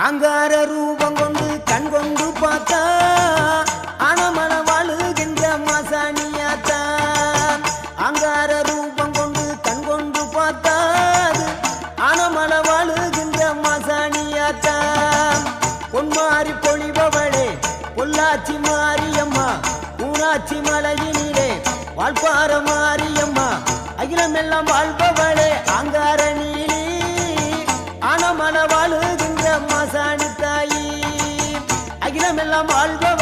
அங்கார ரூபம் கொண்டு கண் கொண்டு பார்த்தா அனமன வாழுகின்ற மாசாணியாத்தான். அங்கார ரூபம் கொண்டு கண் கொண்டு பார்த்தா அனமன வாழுகின்ற மாசாணியாத்தான். பொன்மாரி பொழிபவளே பொள்ளாச்சி மாரியம்மா, ஊனாட்சி மலையினிலே வாழ்பார மாரியம்மா, அகிலமெல்லாம் வாழ்பவளே அங்கார நீலி, அனமன வாழுகின்ற மாசாணி தாயி, அகிலமெல்லாம் வாழ்பவ